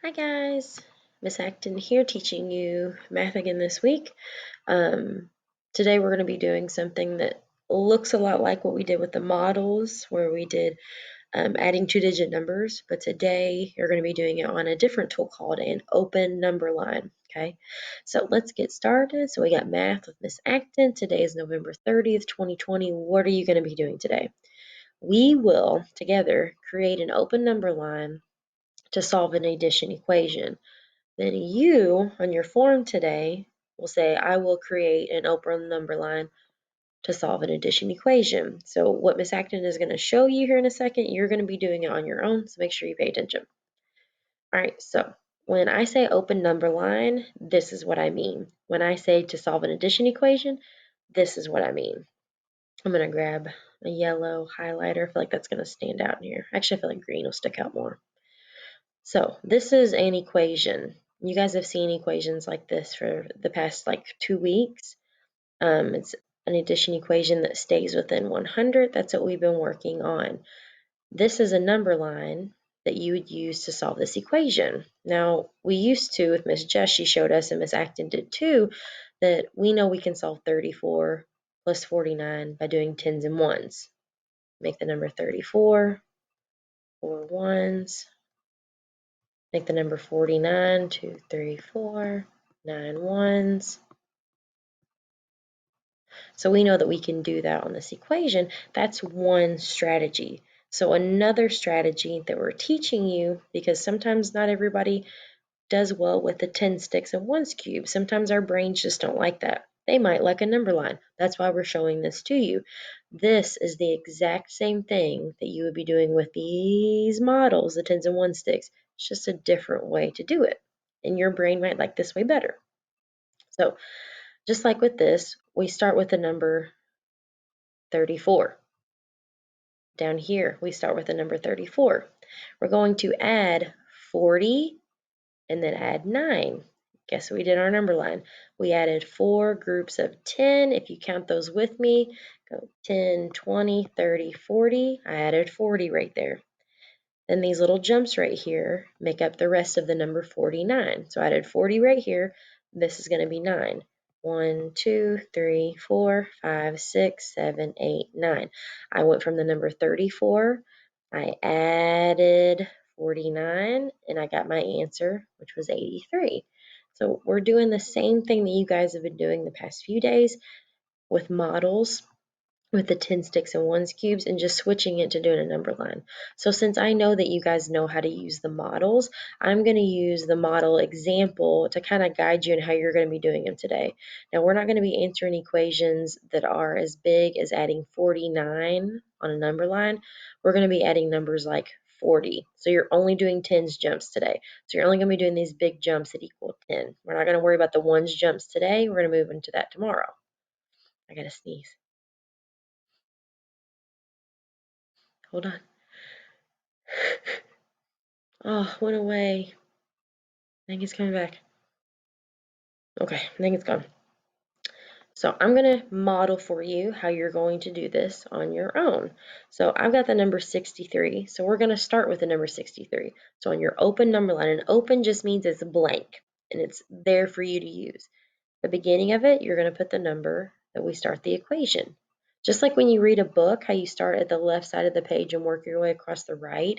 Hi guys, Miss Acton here teaching you math again this week. Um, Today we're going to be doing something that looks a lot like what we did with the models where we did adding two-digit numbers, but today you're going to be doing it on a different tool called an open number line. Okay, so let's get started. So we got math with Miss Acton. Today is November 30th, 2020. What are you going to be doing today? We will together create an open number line to solve an addition equation. Then you, on your form today, will say, I will create an open number line to solve an addition equation. So what Miss Acton is going to show you here in a second, you're going to be doing it on your own, so make sure you pay attention. All right, so when I say open number line, this is what I mean. When I say to solve an addition equation, this is what I mean. I'm going to grab a yellow highlighter. I feel like that's going to stand out in here. Actually, I feel like green will stick out more. So this is an equation. You guys have seen equations like this for the past like 2 weeks. It's an addition equation that stays within 100. That's what we've been working on. This is a number line that you would use to solve this equation. Now, we used to, with Miss Jess, she showed us, and Miss Acton did too, that we know we can solve 34 plus 49 by doing tens and ones. Make the number 34, 4 ones, make the number 49, 2, 3, 4, 9 ones. So we know that we can do that on this equation. That's one strategy. So another strategy that we're teaching you, because sometimes not everybody does well with the 10 sticks and 1s cube. Sometimes our brains just don't like that. They might like a number line. That's why we're showing this to you. This is the exact same thing that you would be doing with these models, the 10s and 1 sticks. It's just a different way to do it. And your brain might like this way better. So just like with this, we start with the number 34. Down here, we start with the number 34. We're going to add 40 and then add 9. Guess what we did our number line? We added 4 groups of 10. If you count those with me, go 10, 20, 30, 40. I added 40 right there. Then these little jumps right here make up the rest of the number 49. So I added 40 right here. This is going to be 9. 1, 2, 3, 4, 5, 6, 7, 8, 9. I went from the number 34. I added 49 and I got my answer, which was 83. So we're doing the same thing that you guys have been doing the past few days with models, with the 10 sticks and 1s cubes, and just switching it to doing a number line. So since I know that you guys know how to use the models, I'm going to use the model example to kind of guide you in how you're going to be doing them today. Now, we're not going to be answering equations that are as big as adding 49 on a number line. We're going to be adding numbers like 40. So you're only doing 10s jumps today. So you're only going to be doing these big jumps that equal 10. We're not going to worry about the 1s jumps today. We're going to move into that tomorrow. I got to sneeze. Hold on. Oh, went away. I think it's coming back. Okay, I think it's gone. So I'm going to model for you how you're going to do this on your own. So I've got the number 63. So we're going to start with the number 63. So on your open number line, and open just means it's blank and it's there for you to use. The beginning of it, you're going to put the number that we start the equation. Just like when you read a book, how you start at the left side of the page and work your way across the right,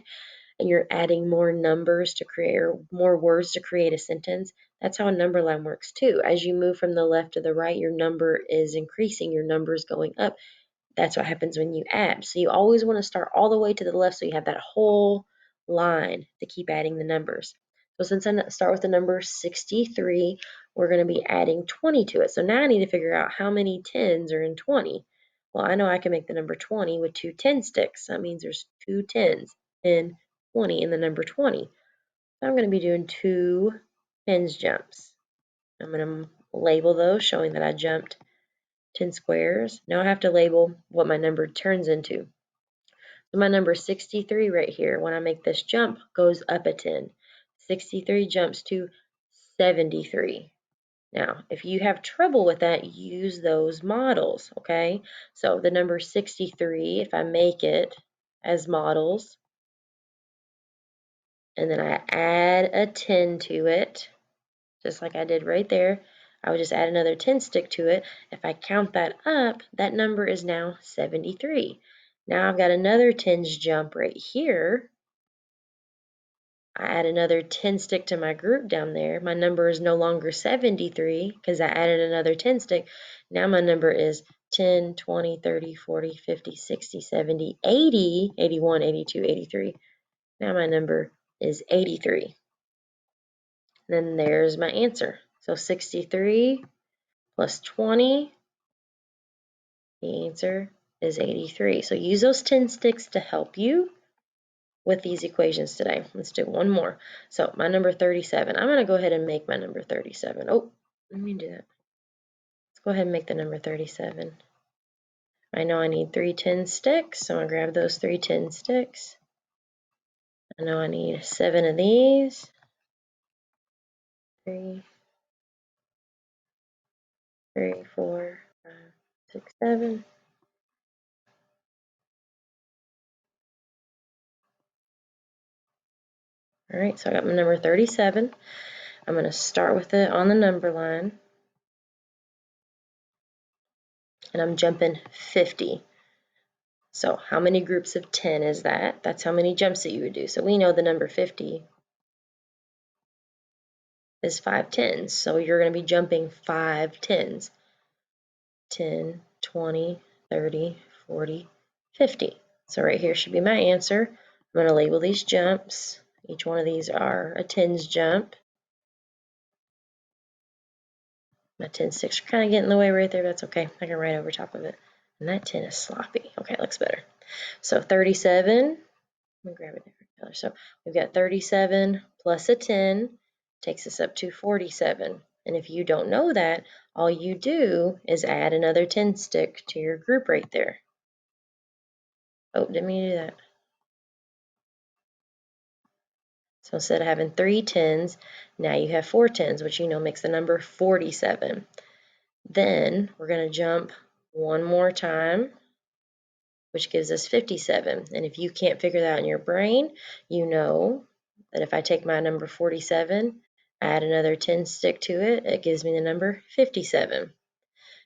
and you're adding more numbers to create, or more words to create a sentence, that's how a number line works too. As you move from the left to the right, your number is increasing, your number is going up. That's what happens when you add. So you always want to start all the way to the left so you have that whole line to keep adding the numbers. So since I start with the number 63, we're going to be adding 20 to it. So now I need to figure out how many 10s are in 20. Well, I know I can make the number 20 with 2 10 sticks. That means there's 2 10s in 20 in the number 20. So I'm going to be doing 2 10s jumps. I'm going to label those, showing that I jumped 10 squares. Now I have to label what my number turns into. So my number 63 right here, when I make this jump, goes up a 10. 63 jumps to 73. Now, if you have trouble with that, use those models, okay? So the number 63, if I make it as models, and then I add a 10 to it, just like I did right there. I would just add another 10 stick to it. If I count that up, that number is now 73. Now I've got another tens jump right here. I add another 10 stick to my group down there. My number is no longer 73 because I added another 10 stick. Now my number is 10, 20, 30, 40, 50, 60, 70, 80, 81, 82, 83. Now my number is 83. Then there's my answer. So 63 plus 20, the answer is 83. So use those 10 sticks to help you with these equations today. Let's do one more. So my number 37, I'm going to go ahead and make my number 37. Oh, let me do that. Let's go ahead and make the number 37. I know I need 3 10 sticks, so I'm going to grab those 3 10 sticks. I know I need 7 of these. 3, 4, 5, 6, 7. All right, so I got my number 37. I'm going to start with it on the number line, and I'm jumping 50. So how many groups of 10 is that? That's how many jumps that you would do. So we know the number 50 is 5 tens. So you're going to be jumping 5 tens. 10, 20, 30, 40, 50. So right here should be my answer. I'm going to label these jumps. Each one of these are a tens jump. My 10 sticks are kind of getting in the way right there. That's okay. I can write over top of it. And that 10 is sloppy. Okay, looks better. So 37. Let me grab a different color. So we've got 37 plus a 10 takes us up to 47. And if you don't know that, all you do is add another 10 stick to your group right there. Oh, didn't mean to do that. So instead of having 3 tens, now you have 4 tens, which you know makes the number 47. Then we're going to jump one more time, which gives us 57. And if you can't figure that out in your brain, you know that if I take my number 47, add another 10 stick to it, it gives me the number 57.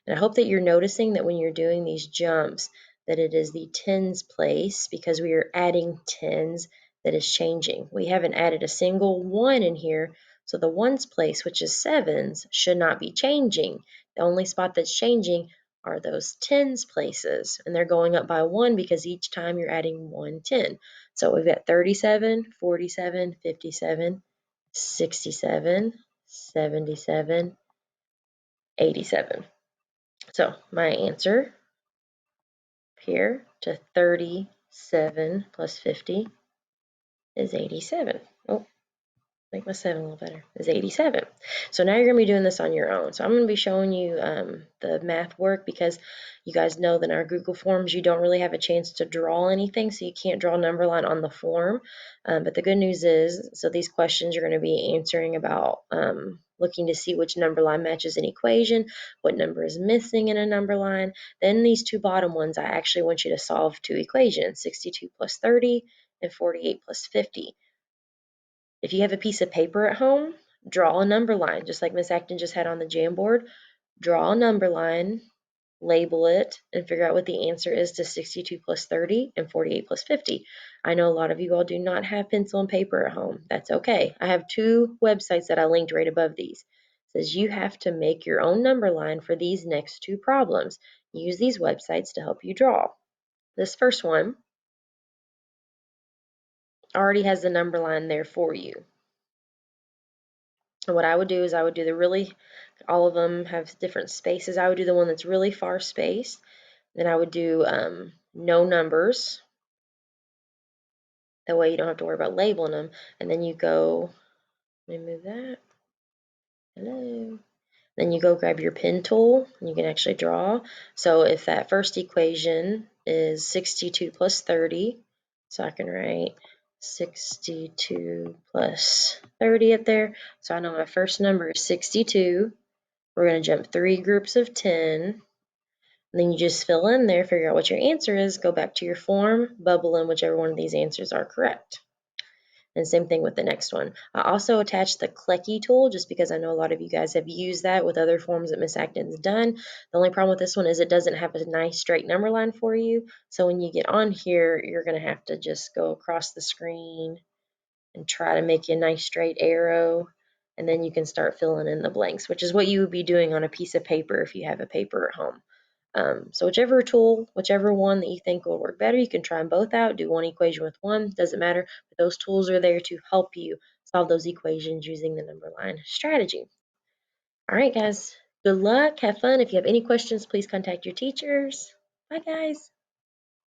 And I hope that you're noticing that when you're doing these jumps, that it is the tens place, because we are adding tens, that is changing. We haven't added a single one in here, so the ones place, which is sevens, should not be changing. The only spot that's changing are those tens places, and they're going up by 1 because each time you're adding 1 10. So we've got 37, 47, 57, 67, 77, 87. So my answer here to 37 plus 50 is 87. Oh, make my 7 a little better, is 87. So now you're going to be doing this on your own. So I'm going to be showing you the math work, because you guys know that in our Google Forms you don't really have a chance to draw anything, so you can't draw a number line on the form. But the good news is, so these questions you're going to be answering about looking to see which number line matches an equation, what number is missing in a number line. Then these two bottom ones, I actually want you to solve two equations, 62 plus 30 and 48 plus 50. If you have a piece of paper at home, draw a number line, just like Miss Acton just had on the Jamboard. Draw a number line, label it, and figure out what the answer is to 62 plus 30 and 48 plus 50. I know a lot of you all do not have pencil and paper at home. That's okay. I have 2 websites that I linked right above these. It says you have to make your own number line for these next 2 problems. Use these websites to help you draw. This first one already has the number line there for you. And what I would do is I would do all of them have different spaces. I would do the one that's really far spaced. Then I would do no numbers. That way you don't have to worry about labeling them. And then you go, let me move that. Hello. Then you go grab your pen tool and you can actually draw. So if that first equation is 62 plus 30, so I can write 62 plus 30 up there. So I know my first number is 62. We're going to jump 3 groups of 10. And then you just fill in there, figure out what your answer is, go back to your form, bubble in whichever one of these answers are correct. And same thing with the next one. I also attached the Clecky tool just because I know a lot of you guys have used that with other forms that Miss Acton's done. The only problem with this one is it doesn't have a nice straight number line for you. So when you get on here, you're going to have to just go across the screen and try to make a nice straight arrow. And then you can start filling in the blanks, which is what you would be doing on a piece of paper if you have a paper at home. So whichever tool, whichever one that you think will work better, you can try them both out, do one equation with one, doesn't matter. But those tools are there to help you solve those equations using the number line strategy. All right, guys, good luck, have fun. If you have any questions, please contact your teachers. Bye, guys.